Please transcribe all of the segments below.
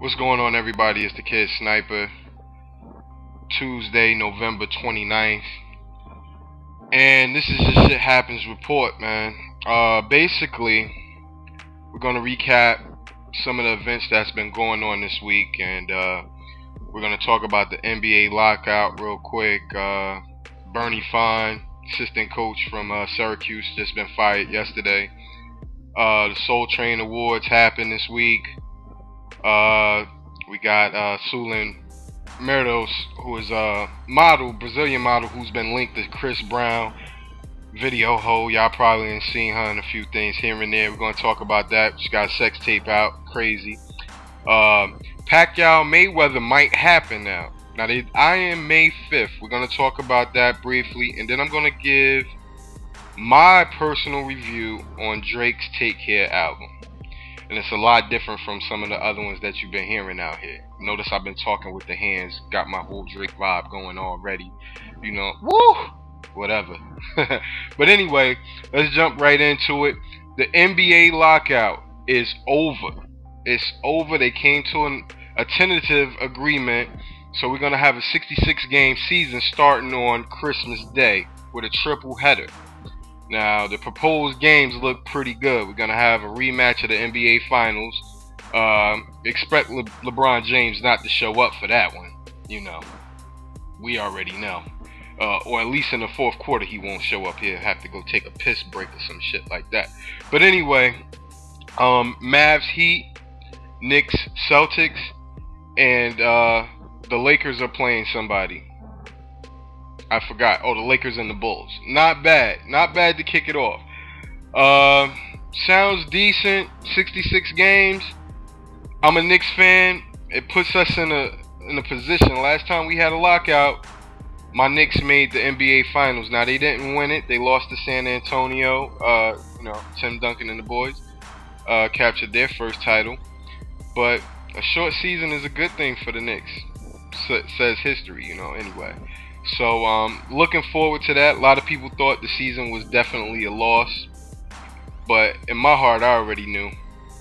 What's going on, everybody? It's the Kid Sniper. Tuesday, November 29th. And this is just Shit Happens report, man. Basically, we're going to recap some of the events that's been going on this week. And we're going to talk about the NBA Lockout real quick. Bernie Fine, assistant coach from Syracuse, just been fired yesterday. The Soul Train Awards happened this week. We got Suelyn Mederios, who is a model, Brazilian model, who's been linked to Chris Brown, video hoe. Y'all probably ain't seen her in a few things here and there. We're going to talk about that. She got a sex tape out. Crazy. Pacquiao Mayweather might happen now. Now, they iron May 5th. We're going to talk about that briefly. And then I'm going to give my personal review on Drake's Take Care album. And it's a lot different from some of the other ones that you've been hearing out here. Notice I've been talking with the hands, got my whole Drake vibe going already. You know, woo! Whatever. But anyway, let's jump right into it. The NBA Lockout is over. It's over. They came to a tentative agreement. So we're going to have a 66-game season starting on Christmas Day with a triple header. Now, the proposed games look pretty good. We're going to have a rematch of the NBA Finals. Expect LeBron James not to show up for that one. You know, we already know. Or at least in the fourth quarter, he won't show up here. Have to go take a piss break or some shit like that. But anyway, Mavs Heat, Knicks Celtics, and the Lakers are playing somebody. I forgot. Oh, the Lakers and the Bulls. Not bad. Not bad to kick it off. Sounds decent. 66 games. I'm a Knicks fan. It puts us in a position. Last time we had a lockout, my Knicks made the NBA Finals. Now, they didn't win it. They lost to San Antonio. Tim Duncan and the boys captured their first title. But a short season is a good thing for the Knicks. Says history, anyway. So, looking forward to that. A lot of people thought the season was definitely a loss. But in my heart, I already knew.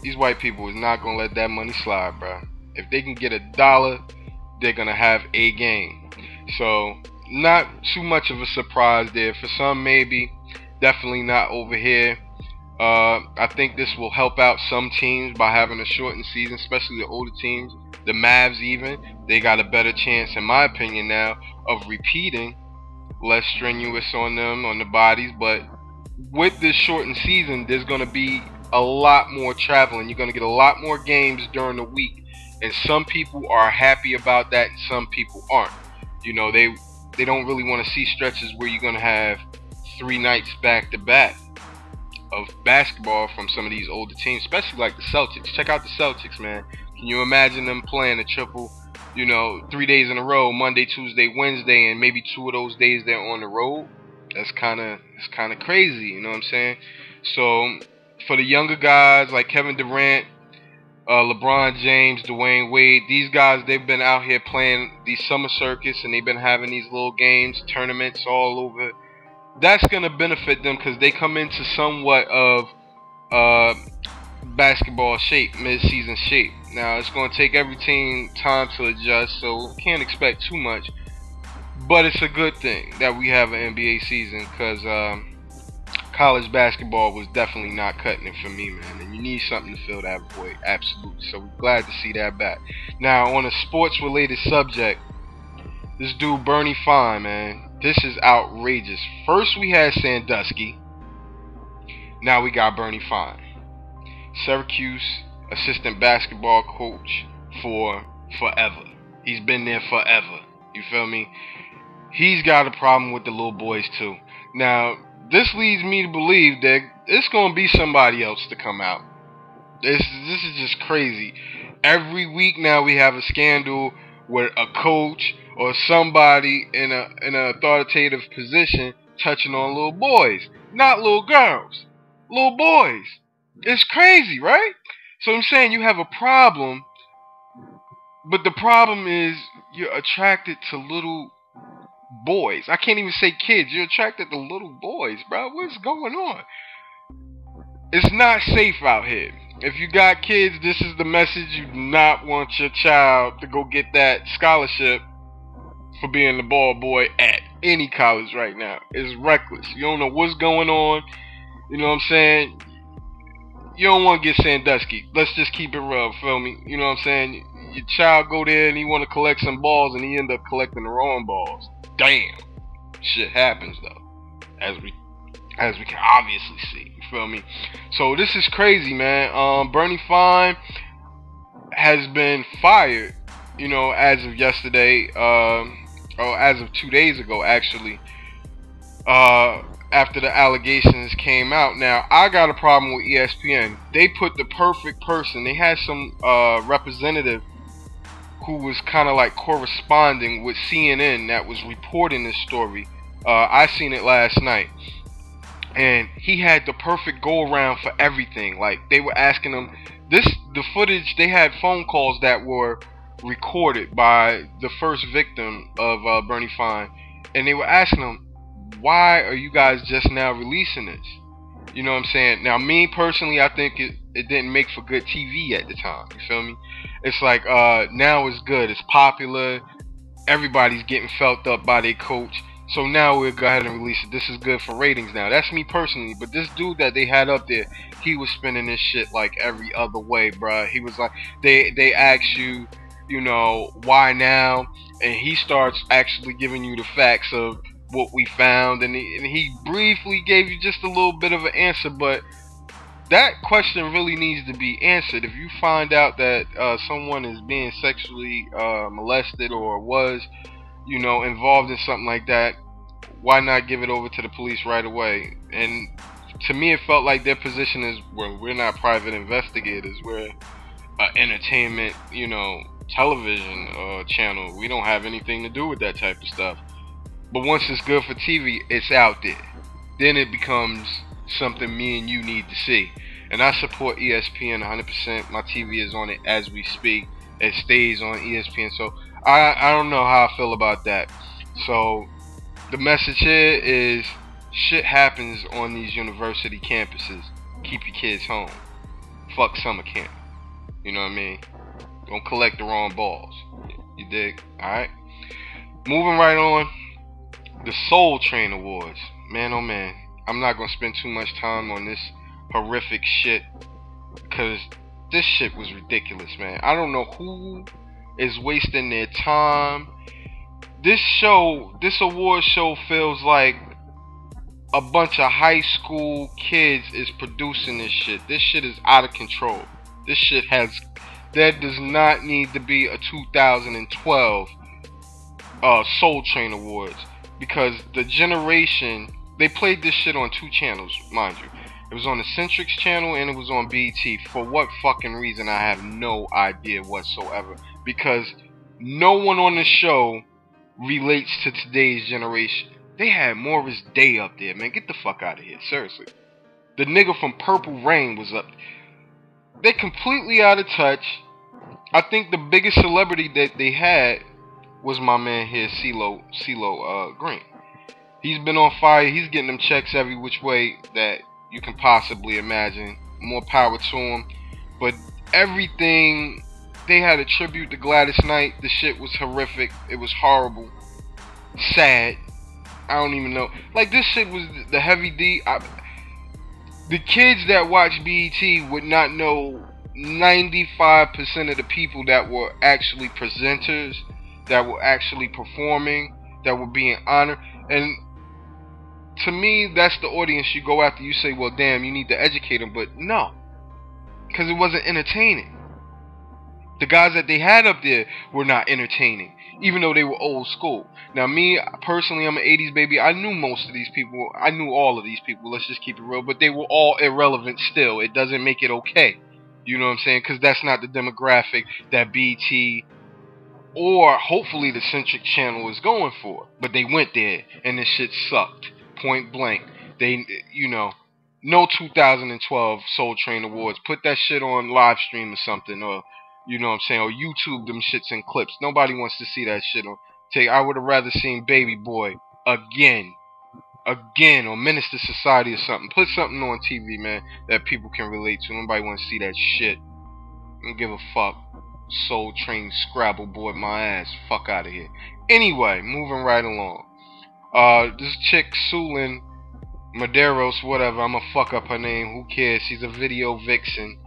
These white people was not going to let that money slide, bro. If they can get $1, they're going to have a game. So, not too much of a surprise there. For some, maybe. Definitely not over here. I think this will help out some teams by having a shortened season, especially the older teams. The Mavs even, they got a better chance, in my opinion now, of repeating. Less strenuous on them, on the bodies. But with this shortened season, there's going to be a lot more traveling. You're going to get a lot more games during the week. And some people are happy about that and some people aren't. They don't really want to see stretches where you're going to have 3 nights back-to-back of basketball from some of these older teams, especially like the Celtics. Check out the Celtics, man. Can you imagine them playing a triple, 3 days in a row, Monday, Tuesday, Wednesday, and maybe 2 of those days they're on the road? It's kind of crazy, you know what I'm saying? So for the younger guys like Kevin Durant, LeBron James, Dwayne Wade, these guys, they've been out here playing these summer circuits and they've been having these little games, tournaments all over. That's going to benefit them because they come into somewhat of basketball shape, mid-season shape. Now, it's going to take every team time to adjust, so can't expect too much. But it's a good thing that we have an NBA season because college basketball was definitely not cutting it for me, man. And you need something to fill that void, absolutely. So we're glad to see that back. Now, on a sports-related subject, this dude Bernie Fine, man. This is outrageous. First we had Sandusky. Now we got Bernie Fine. Syracuse assistant basketball coach for forever. He's been there forever. You feel me? He's got a problem with the little boys too. Now, this leads me to believe that it's going to be somebody else to come out. This is just crazy. Every week now we have a scandal where a coach or somebody in an authoritative position touching on little boys, not little girls, little boys. It's crazy, right? So I'm saying you have a problem, but the problem is you're attracted to little boys. I can't even say kids. You're attracted to little boys, bro. What's going on? It's not safe out here. If you got kids, this is the message. You do not want your child to go get that scholarship for being the ball boy at any college right now. It's reckless. You don't know what's going on. You know what I'm saying? You don't want to get Sandusky. Let's just keep it real, feel me? You know what I'm saying? Your child go there and he want to collect some balls and he end up collecting the wrong balls. Damn. Shit happens though. As we can obviously see. You feel me? So this is crazy, man. Bernie Fine has been fired, you know, as of yesterday, or as of 2 days ago, actually, after the allegations came out. Now, I got a problem with ESPN. They put the perfect person. They had some representative who was kind of like corresponding with CNN that was reporting this story. I seen it last night. And he had the perfect go around for everything. Like, they were asking him the footage. They had phone calls that were recorded by the first victim of Bernie Fine, and they were asking him, why are you guys just now releasing this? You know what I'm saying? Now, me personally, I think it didn't make for good TV at the time. You feel me? It's like, now it's good. It's popular. Everybody's getting felt up by their coach. So now we'll go ahead and release it. This is good for ratings now. That's me personally. But this dude that they had up there, he was spinning this shit like every other way, bruh. He was like, they ask you, you know, why now? And he starts actually giving you the facts of what we found. And he briefly gave you just a little bit of an answer. But that question really needs to be answered. If you find out that someone is being sexually molested or was, you know, involved in something like that, why not give it over to the police right away? And to me, it felt like their position is, well, we're not private investigators, we're an entertainment, you know, television channel. We don't have anything to do with that type of stuff. But once it's good for TV, it's out there. Then it becomes something me and you need to see. And I support ESPN 100%. My TV is on it as we speak. It stays on ESPN. So I don't know how I feel about that. So the message here is, shit happens on these university campuses. Keep your kids home. Fuck summer camp. You know what I mean? Don't collect the wrong balls. You dig? Alright? Moving right on. The Soul Train Awards. Man, oh man. I'm not going to spend too much time on this horrific shit, because this shit was ridiculous, man. I don't know who is wasting their time. This award show feels like a bunch of high school kids is producing this shit. This shit is out of control. There does not need to be a 2012 Soul Train Awards, because the generation, they played this shit on 2 channels, mind you. It was on the Centrix channel and it was on BET. For what fucking reason, I have no idea whatsoever. Because no one on the show relates to today's generation. They had Morris Day up there, man. Get the fuck out of here, seriously. The nigga from Purple Rain was up. They're completely out of touch. I think the biggest celebrity that they had was my man here, CeeLo Green. He's been on fire. He's getting them checks every which way that you can possibly imagine. More power to him. But everything, they had a tribute to Gladys Knight. The shit was horrific. It was horrible. Sad. I don't even know. Like, this shit was the heavy D. The kids that watch BET would not know 95% of the people that were actually presenters, that were actually performing, that were being honored. And to me, that's the audience you go after. You say, well, damn, you need to educate them. But no, because it wasn't entertaining. The guys that they had up there were not entertaining, even though they were old school. Now, me, personally, I'm an 80s baby. I knew most of these people. I knew all of these people. Let's just keep it real. But they were all irrelevant still. It doesn't make it okay. You know what I'm saying? Because that's not the demographic that BT or hopefully the Centric channel is going for. But they went there, and this shit sucked. Point blank. They, you know, no 2012 Soul Train Awards. Put that shit on live stream or something, or, you know what I'm saying, or YouTube them shits in clips. Nobody wants to see that shit on tape. I would have rather seen Baby Boy again. again, or Menace to Society or something. Put something on TV, man, that people can relate to. Nobody want to see that shit. I don't give a fuck. Soul Train Scrabble board my ass. Fuck out of here. Anyway, moving right along. This chick Suelyn Mederios, whatever. I'ma fuck up her name. Who cares? She's a video vixen.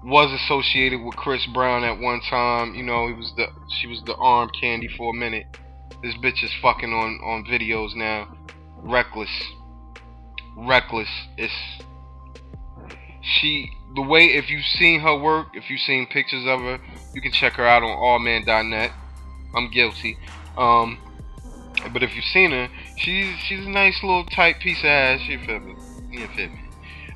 Was associated with Chris Brown at one time. You know, she was the arm candy for a minute. This bitch is fucking on videos now. Reckless. It's the way, if you've seen her work, if you've seen pictures of her, you can check her out on allman.net. I'm guilty. But if you've seen her, she's a nice little tight piece of ass. You feel me? You feel me?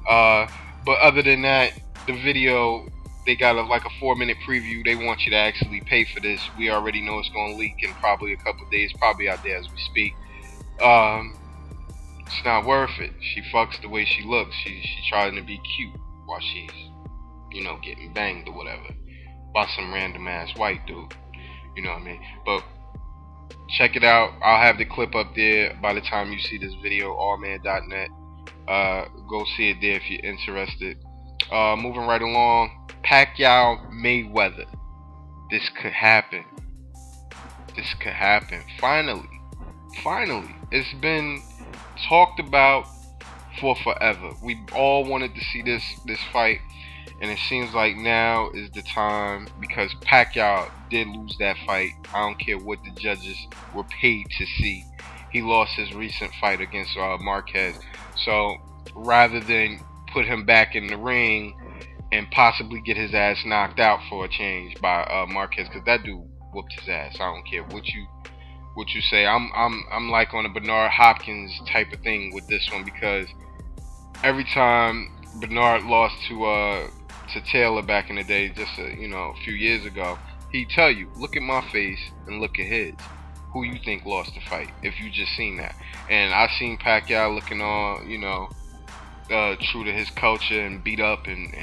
But other than that, the video, they got like a 4-minute preview. They want you to actually pay for this. We already know it's gonna leak in probably a couple days, probably out there as we speak. It's not worth it. She fucks the way she looks. She's trying to be cute while she's, you know, getting banged or whatever by some random ass white dude. You know what I mean? But check it out. I'll have the clip up there by the time you see this video. allman.net. Go see it there if you're interested. Moving right along. Pacquiao Mayweather. This could happen. Finally. It's been talked about for forever. We all wanted to see this fight, and it seems like now is the time, because Pacquiao did lose that fight. I don't care what the judges were paid to see. He lost his recent fight against Marquez. So rather than put him back in the ring and possibly get his ass knocked out for a change by Marquez, because that dude whooped his ass. I don't care what you say. I'm like on a Bernard Hopkins type of thing with this one, because every time Bernard lost to Taylor back in the day, just a few years ago, he'd tell you, look at my face and look at his. Who you think lost the fight? If you just seen that. And I seen Pacquiao looking all, true to his culture and beat up and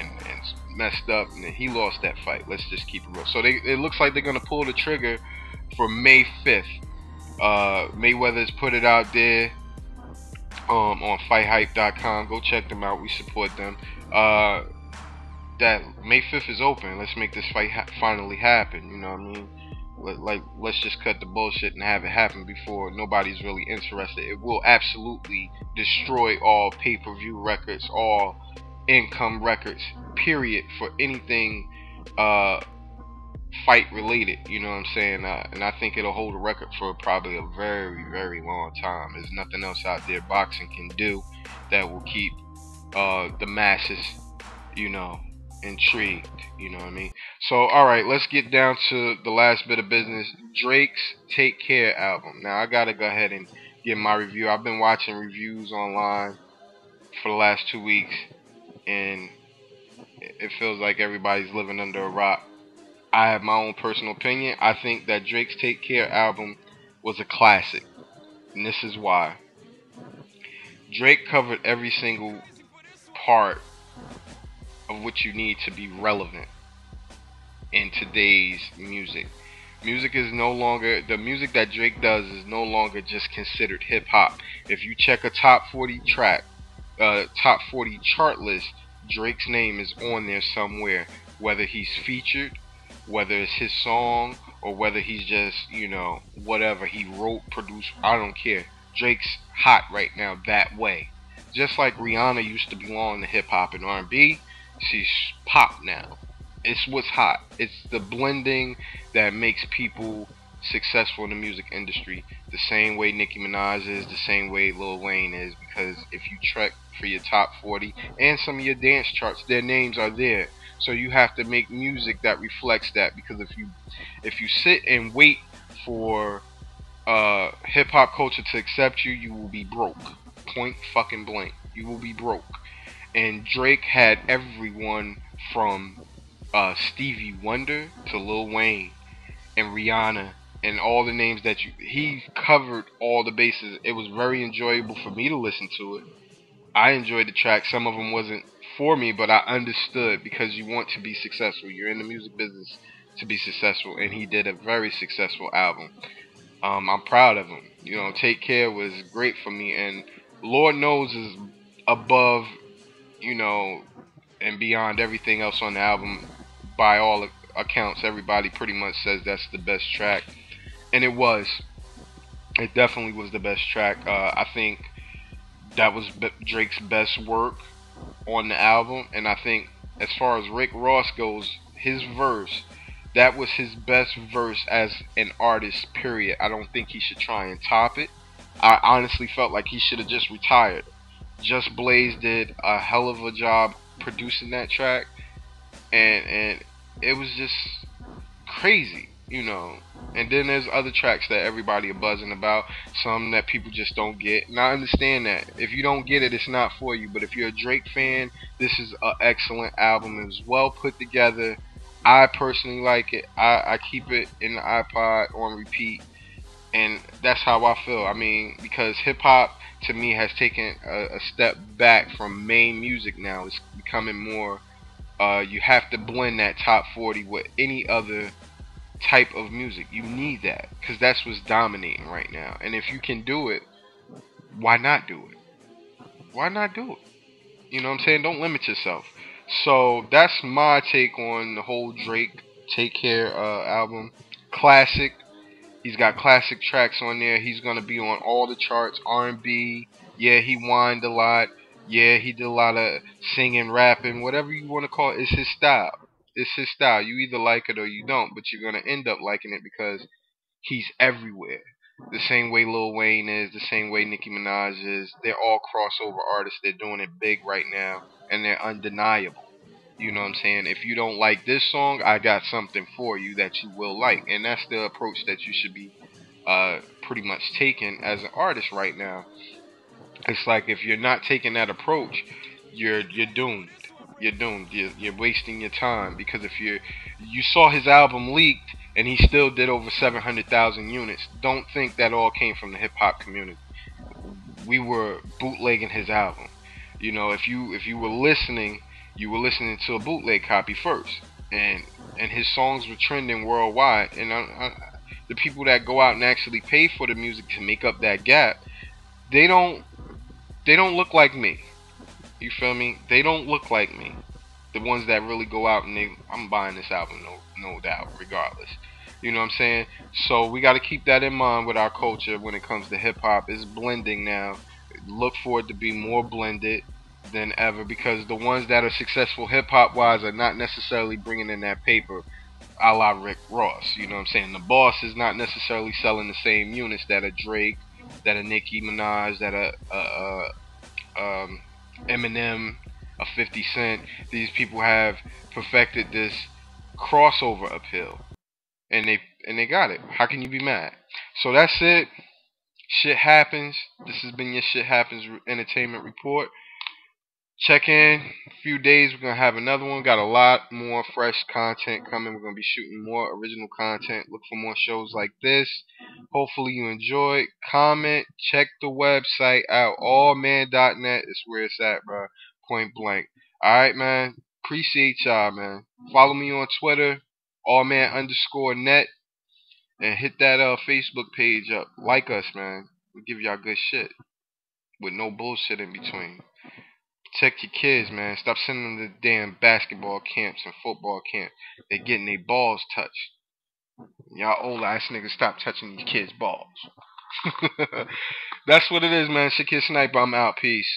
messed up, and then he lost that fight. Let's just keep it real. So it looks like they're gonna pull the trigger for May 5th. Mayweather's put it out there on fighthype.com. Go check them out. We support them. That May 5th is open. Let's make this fight finally happen. You know what I mean? Let's just cut the bullshit and have it happen before nobody's really interested. It will absolutely destroy all pay-per-view records, all income records, period, for anything fight related. You know what I'm saying? And I think it'll hold a record for probably a very, very long time. There's nothing else out there boxing can do that will keep the masses, intrigued. You know what I mean? So alright, let's get down to the last bit of business. Drake's Take Care album. Now I gotta go ahead and give my review. I've been watching reviews online for the last 2 weeks, and it feels like everybody's living under a rock. I have my own personal opinion. I think that Drake's Take Care album was a classic, and this is why. Drake covered every single part of what you need to be relevant in today's music. Music is no longer, the music that Drake does is no longer just considered hip hop. If you check a top 40 track, top 40 chart list, Drake's name is on there somewhere. Whether he's featured, whether it's his song, or whether he's just, whatever he wrote, produced, I don't care. Drake's hot right now that way. Just like Rihanna used to belong to hip hop and R&B, she's pop now. It's what's hot. It's the blending that makes people successful in the music industry. The same way Nicki Minaj is, the same way Lil Wayne is. Because if you check for your top 40 and some of your dance charts, their names are there. So you have to make music that reflects that. Because if you sit and wait for hip hop culture to accept you, you will be broke. Point fucking blank. You will be broke. And Drake had everyone from Stevie Wonder to Lil Wayne and Rihanna and all the names that he covered all the bases. It was very enjoyable for me to listen to it. I enjoyed the track. Some of them wasn't for me, but I understood, because you want to be successful. You're in the music business to be successful, and he did a very successful album. I'm proud of him. Take Care was great for me, and Lord knows is above, you know, and beyond everything else on the album. By all accounts, everybody pretty much says that's the best track, and it was. It definitely was the best track. I think that was Drake's best work on the album, and I think as far as Rick Ross goes, his verse, that was his best verse as an artist. Period. I don't think he should try and top it. I honestly felt like he should have just retired. Just Blaze did a hell of a job producing that track, and it was just crazy, you know. And then there's other tracks that everybody are buzzing about, some that people just don't get. And I understand that. If you don't get it, it's not for you. But if you're a Drake fan, this is an excellent album. It's well put together. I personally like it. I keep it in the iPod on repeat. And that's how I feel. I mean, because hip hop to me has taken a step back from main music now. It's becoming more, you have to blend that top 40 with any other type of music. You need that because that's what's dominating right now. And if you can do it, why not do it? Why not do it? You know what I'm saying? Don't limit yourself. So that's my take on the whole Drake Take Care album. Classic. He's got classic tracks on there. He's gonna be on all the charts. R&B. Yeah, he whined a lot. Yeah, he did a lot of singing, rapping, whatever you want to call it. It's his style. It's his style. You either like it or you don't, but you're gonna end up liking it because he's everywhere. The same way Lil Wayne is, the same way Nicki Minaj is. They're all crossover artists. They're doing it big right now, and they're undeniable. You know what I'm saying? If you don't like this song, I got something for you that you will like. And that's the approach that you should be pretty much taking as an artist right now. It's like if you're not taking that approach, you're doomed. You're doomed. You're wasting your time because if you saw his album leaked and he still did over 700,000 units, don't think that all came from the hip hop community. We were bootlegging his album. You know, if you were listening, you were listening to a bootleg copy first, and his songs were trending worldwide. And the people that go out and actually pay for the music to make up that gap, they don't they don't look like me. You feel me? They don't look like me. The ones that really go out and I'm buying this album, no doubt, regardless. You know what I'm saying? So we got to keep that in mind with our culture when it comes to hip hop. It's blending now. Look for it to be more blended than ever because the ones that are successful hip hop wise are not necessarily bringing in that paper a la Rick Ross. You know what I'm saying? The boss is not necessarily selling the same units that a Drake, that a Nicki Minaj, that Eminem, a 50 Cent. These people have perfected this crossover appeal, and they got it. How can you be mad? So that's it. Shit happens. This has been your Shit Happens Entertainment Report. Check in a few days. We're gonna have another one. Got a lot more fresh content coming. We're gonna be shooting more original content. Look for more shows like this. Hopefully you enjoyed. Comment. Check the website out. Allman.net is where it's at, bro. Point blank. Alright, man. Appreciate y'all, man. Follow me on Twitter. Allman_net. And hit that Facebook page up. Like us, man. We give y'all good shit. With no bullshit in between. Protect your kids, man. Stop sending them to damn basketball camps and football camps. They're getting their balls touched. Y'all old ass niggas stop touching these kids' balls. That's what it is, man. Shit Kid Sniper, I'm out. Peace.